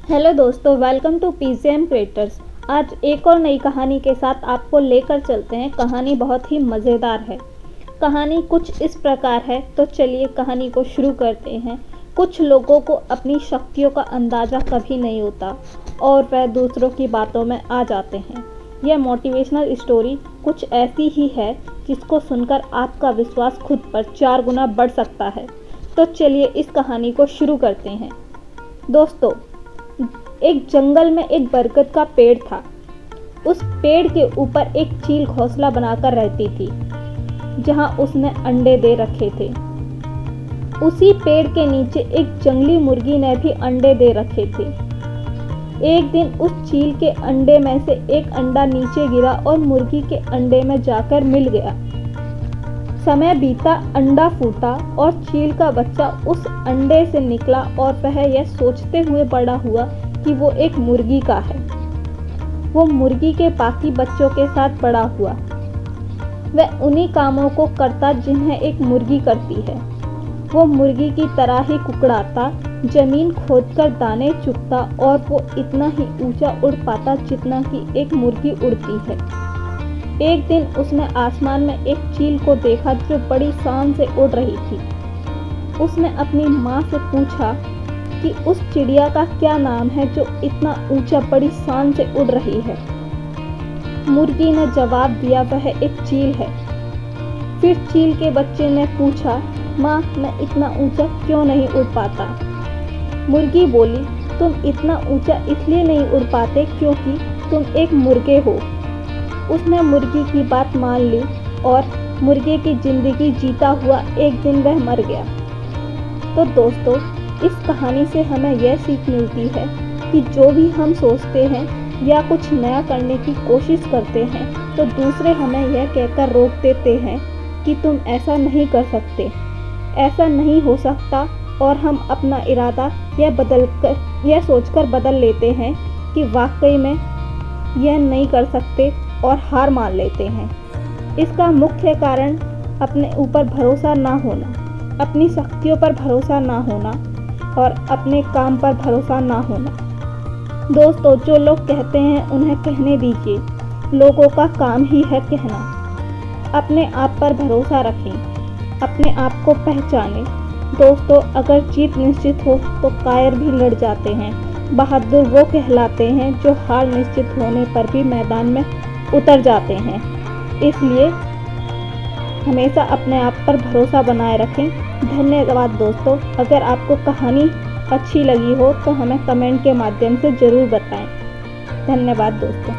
Hello दोस्तों, welcome to PGM creators. आज एक और नई कहानी के साथ आपको लेकर चलते हैं। कहानी बहुत ही मज़ेदार है। कहानी कुछ इस प्रकार है, तो चलिए कहानी को शुरू करते हैं। कुछ लोगों को अपनी शक्तियों का अंदाज़ा कभी नहीं होता और वह दूसरों की बातों में आ जाते हैं। यह मोटिवेशनल स्टोरी कुछ ऐसी ही है जिसको सुनकर आपका विश्वास खुद पर 4 गुना बढ़ सकता है। तो चलिए इस कहानी को शुरू करते हैं। दोस्तों, एक जंगल में एक बरगद का पेड़ था। उस पेड़ के ऊपर एक चील घोंसला बनाकर रहती थी, जहां उसने अंडे दे रखे थे। उसी पेड़ के नीचे एक जंगली मुर्गी ने भी अंडे दे रखे थे। एक दिन उस चील के अंडे में से एक अंडा नीचे गिरा और मुर्गी के अंडे में जाकर मिल गया। समय बीता, अंडा फूटा और चील का बच्चा उस अंडे से निकला और वह यह सोचते हुए बड़ा हुआ कि वो एक मुर्गी का है। वो मुर्गी के बाकी बच्चों के साथ बड़ा हुआ। वह उन्हीं कामों को करता जिन्हें एक मुर्गी करती है। वो मुर्गी की तरह ही कुकड़ाता, जमीन खोदकर दाने चुगता और वो इतना ही ऊंचा उड़ पाता जितना कि एक मुर्गी उड़ती है। एक दिन उसने आसमान में एक चील को देखा जो बड़ी शान से उड़ रही थी। उसने अपनी माँ से पूछा कि उस चिड़िया का क्या नाम है जो इतना ऊंचा बड़ी शान से उड़ रही है। मुर्गी ने जवाब दिया, वह एक चील है। फिर चील के बच्चे ने पूछा, माँ, मैं इतना ऊंचा क्यों नहीं उड़ पाता? मुर्गी बोली, तुम इतना ऊंचा इसलिए नहीं उड़ पाते क्योंकि तुम एक मुर्गे हो। उसने मुर्गी की बात मान ली और मुर्गे की जिंदगी जीता हुआ एक दिन वह मर गया। तो दोस्तों, इस कहानी से हमें यह सीख मिलती है कि जो भी हम सोचते हैं या कुछ नया करने की कोशिश करते हैं तो दूसरे हमें यह कहकर रोक देते हैं कि तुम ऐसा नहीं कर सकते, ऐसा नहीं हो सकता, और हम अपना इरादा यह सोचकर बदल लेते हैं कि वाकई में यह नहीं कर सकते और हार मान लेते हैं। इसका मुख्य कारण अपने ऊपर भरोसा ना होना, अपनी शक्तियों पर भरोसा ना होना और अपने काम पर भरोसा ना होना। दोस्तों, जो लोग कहते हैं उन्हें कहने दीजिए, लोगों का काम ही है कहना। अपने आप पर भरोसा रखें, अपने आप को पहचानें। दोस्तों, अगर जीत निश्चित हो तो कायर भी लड़ जाते हैं। बहादुर वो कहलाते हैं जो हार निश्चित होने पर भी मैदान में उतर जाते हैं। इसलिए हमेशा अपने आप पर भरोसा बनाए रखें। धन्यवाद दोस्तों। अगर आपको कहानी अच्छी लगी हो तो हमें कमेंट के माध्यम से ज़रूर बताएं। धन्यवाद दोस्तों।